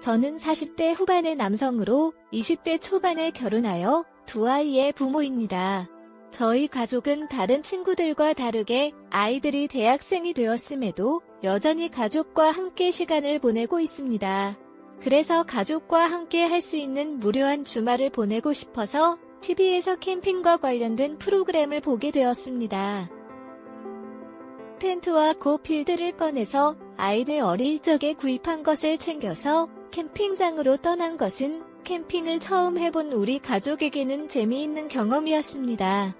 저는 40대 후반의 남성으로 20대 초반에 결혼하여 두 아이의 부모입니다. 저희 가족은 다른 친구들과 다르게 아이들이 대학생이 되었음에도 여전히 가족과 함께 시간을 보내고 있습니다. 그래서 가족과 함께 할 수 있는 무료한 주말을 보내고 싶어서 TV에서 캠핑과 관련된 프로그램을 보게 되었습니다. 텐트와 고필드를 꺼내서 아이들 어릴 적에 구입한 것을 챙겨서 캠핑장으로 떠난 것은 캠핑을 처음 해본 우리 가족에게는 재미있는 경험이었습니다.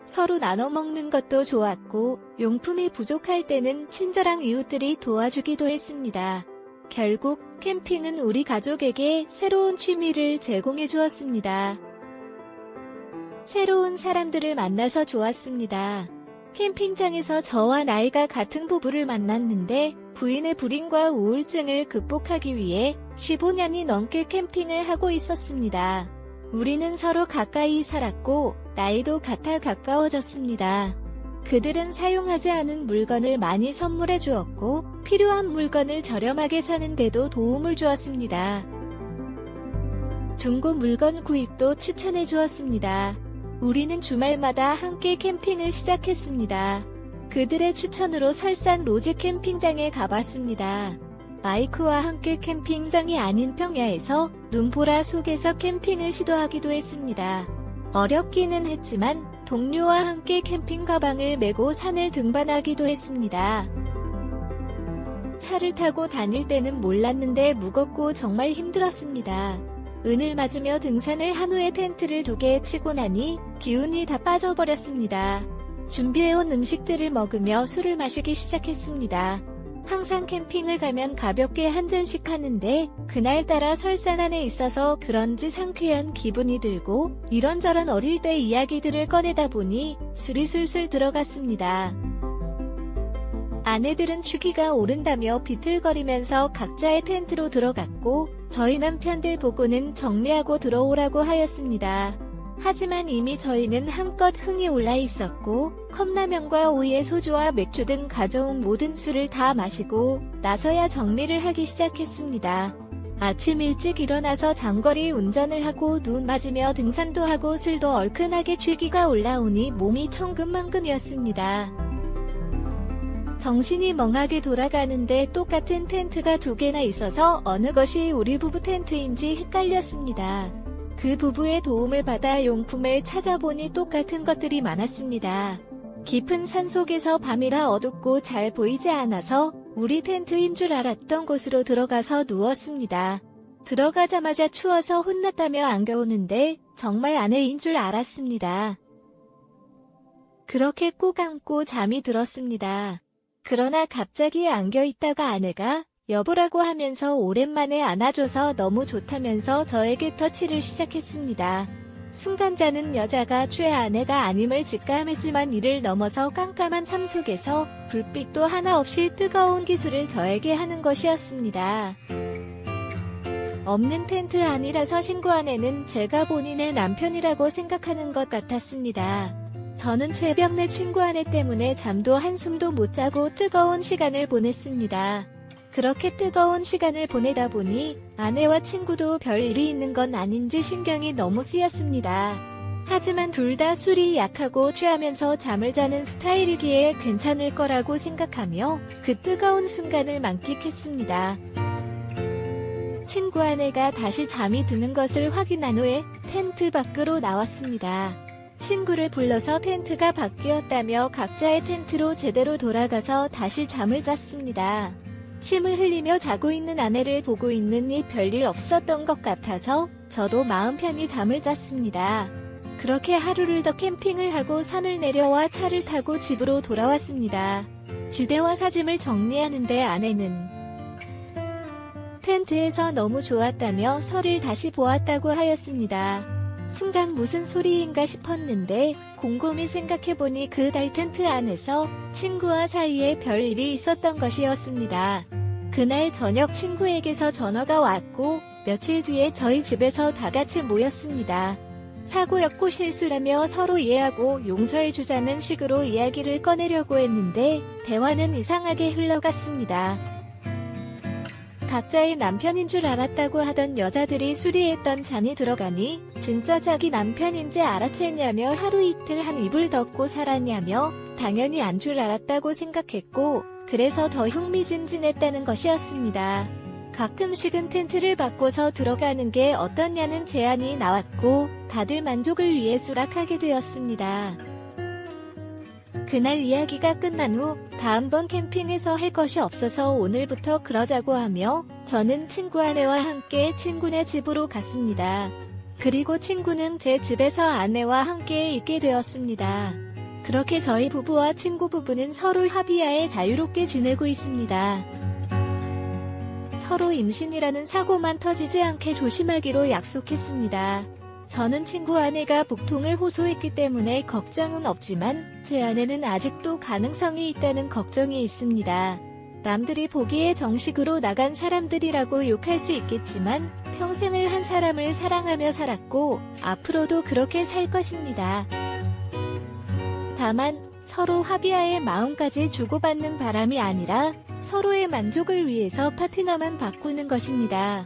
서로 나눠 먹는 것도 좋았고 용품이 부족할 때는 친절한 이웃들이 도와주기도 했습니다. 결국 캠핑은 우리 가족에게 새로운 취미를 제공해 주었습니다. 새로운 사람들을 만나서 좋았습니다. 캠핑장에서 저와 나이가 같은 부부를 만났는데 부인의 불임과 우울증을 극복하기 위해 15년이 넘게 캠핑을 하고 있었습니다. 우리는 서로 가까이 살았고 나이도 같아 가까워졌습니다. 그들은 사용하지 않은 물건을 많이 선물해 주었고 필요한 물건을 저렴하게 사는 데도 도움을 주었습니다. 중고 물건 구입도 추천해 주었습니다. 우리는 주말마다 함께 캠핑을 시작했습니다. 그들의 추천으로 설산 로지 캠핑장에 가봤습니다. 마이크와 함께 캠핑장이 아닌 평야에서 눈보라 속에서 캠핑을 시도하기도 했습니다. 어렵기는 했지만 동료와 함께 캠핑 가방을 메고 산을 등반하기도 했습니다. 차를 타고 다닐 때는 몰랐는데 무겁고 정말 힘들었습니다. 은을 맞으며 등산을 한 후에 텐트를 2개 치고 나니 기운이 다 빠져버렸습니다. 준비해온 음식들을 먹으며 술을 마시기 시작했습니다. 항상 캠핑을 가면 가볍게 한 잔씩 하는데 그날따라 설산 안에 있어서 그런지 상쾌한 기분이 들고 이런저런 어릴 때 이야기들을 꺼내다 보니 술이 술술 들어갔습니다. 아내들은 추기가 오른다며 비틀거리면서 각자의 텐트로 들어갔고 저희 남편들 보고는 정리하고 들어오라고 하였습니다. 하지만 이미 저희는 한껏 흥이 올라 있었고 컵라면과 오이에 소주와 맥주 등 가져온 모든 술을 다 마시고 나서야 정리를 하기 시작했습니다. 아침 일찍 일어나서 장거리 운전을 하고 눈 맞으며 등산도 하고 술도 얼큰하게 취기가 올라오니 몸이 천근만근이었습니다. 정신이 멍하게 돌아가는데 똑같은 텐트가 2개나 있어서 어느 것이 우리 부부 텐트인지 헷갈렸습니다. 그 부부의 도움을 받아 용품을 찾아보니 똑같은 것들이 많았습니다. 깊은 산속에서 밤이라 어둡고 잘 보이지 않아서 우리 텐트인 줄 알았던 곳으로 들어가서 누웠습니다. 들어가자마자 추워서 혼났다며 안겨오는데 정말 아내인 줄 알았습니다. 그렇게 꼭 안고 잠이 들었습니다. 그러나 갑자기 안겨있다가 아내가 여보라고 하면서 오랜만에 안아줘서 너무 좋다면서 저에게 터치를 시작했습니다. 순간 자는 여자가 죄 아내가 아님을 직감했지만 이를 넘어서 깜깜한 삶 속에서 불빛도 하나 없이 뜨거운 기술을 저에게 하는 것이었습니다. 없는 텐트 안이라서 신고한 애는 제가 본인의 남편이라고 생각하는 것 같았습니다. 저는 최병래 친구 아내 때문에 잠도 한숨도 못 자고 뜨거운 시간을 보냈습니다. 그렇게 뜨거운 시간을 보내다 보니 아내와 친구도 별 일이 있는 건 아닌지 신경이 너무 쓰였습니다. 하지만 둘 다 술이 약하고 취하면서 잠을 자는 스타일이기에 괜찮을 거라고 생각하며 그 뜨거운 순간을 만끽했습니다. 친구 아내가 다시 잠이 드는 것을 확인한 후에 텐트 밖으로 나왔습니다. 친구를 불러서 텐트가 바뀌었다며 각자의 텐트로 제대로 돌아가서 다시 잠을 잤습니다. 침을 흘리며 자고 있는 아내를 보고 있느니 별일 없었던 것 같아서 저도 마음 편히 잠을 잤습니다. 그렇게 하루를 더 캠핑을 하고 산을 내려와 차를 타고 집으로 돌아왔습니다. 지대와 사짐을 정리하는데 아내는 텐트에서 너무 좋았다며 설을 다시 보았다고 하였습니다. 순간 무슨 소리인가 싶었는데 곰곰이 생각해보니 그달 텐트 안에서 친구와 사이에 별일이 있었던 것이었습니다. 그날 저녁 친구에게서 전화가 왔고 며칠 뒤에 저희 집에서 다같이 모였습니다. 사고였고 실수라며 서로 이해하고 용서해주자는 식으로 이야기를 꺼내려고 했는데 대화는 이상하게 흘러갔습니다. 각자의 남편인 줄 알았다고 하던 여자들이 수리했던 잔이 들어가니 진짜 자기 남편인지 알아챘냐며 하루 이틀 한 이불 덮고 살았냐며 당연히 안 줄 알았다고 생각했고 그래서 더 흥미진진했다는 것이었습니다. 가끔씩은 텐트를 바꿔서 들어가는 게 어떻냐는 제안이 나왔고 다들 만족을 위해 수락하게 되었습니다. 그날 이야기가 끝난 후 다음번 캠핑에서 할 것이 없어서 오늘부터 그러자고 하며 저는 친구 아내와 함께 친구네 집으로 갔습니다. 그리고 친구는 제 집에서 아내와 함께 있게 되었습니다. 그렇게 저희 부부와 친구 부부는 서로 합의하에 자유롭게 지내고 있습니다. 서로 임신이라는 사고만 터지지 않게 조심하기로 약속했습니다. 저는 친구 아내가 복통을 호소했기 때문에 걱정은 없지만 제 아내는 아직도 가능성이 있다는 걱정이 있습니다. 남들이 보기에 정식으로 나간 사람들이라고 욕할 수 있겠지만 평생을 한 사람을 사랑하며 살았고 앞으로도 그렇게 살 것입니다. 다만 서로 합의하에 마음까지 주고받는 바람이 아니라 서로의 만족을 위해서 파트너만 바꾸는 것입니다.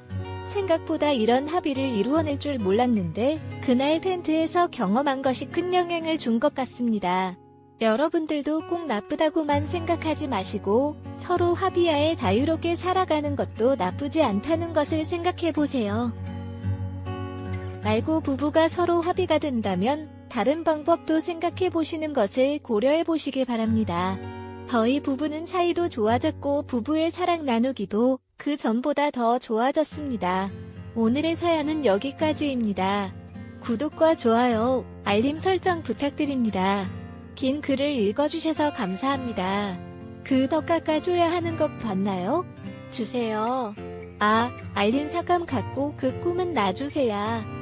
생각보다 이런 합의를 이루어낼 줄 몰랐는데 그날 텐트에서 경험한 것이 큰 영향을 준 것 같습니다. 여러분들도 꼭 나쁘다고만 생각하지 마시고 서로 합의하에 자유롭게 살아가는 것도 나쁘지 않다는 것을 생각해보세요. 말고 부부가 서로 합의가 된다면 다른 방법도 생각해보시는 것을 고려해보시기 바랍니다. 저희 부부는 사이도 좋아졌고 부부의 사랑 나누기도 그 전보다 더 좋아졌습니다. 오늘의 사연은 여기까지입니다. 구독과 좋아요, 알림 설정 부탁드립니다. 긴 글을 읽어주셔서 감사합니다. 그 더 깎아줘야 하는 것 봤나요? 주세요. 아, 알린 사감 갖고 그 꿈은 놔주세요.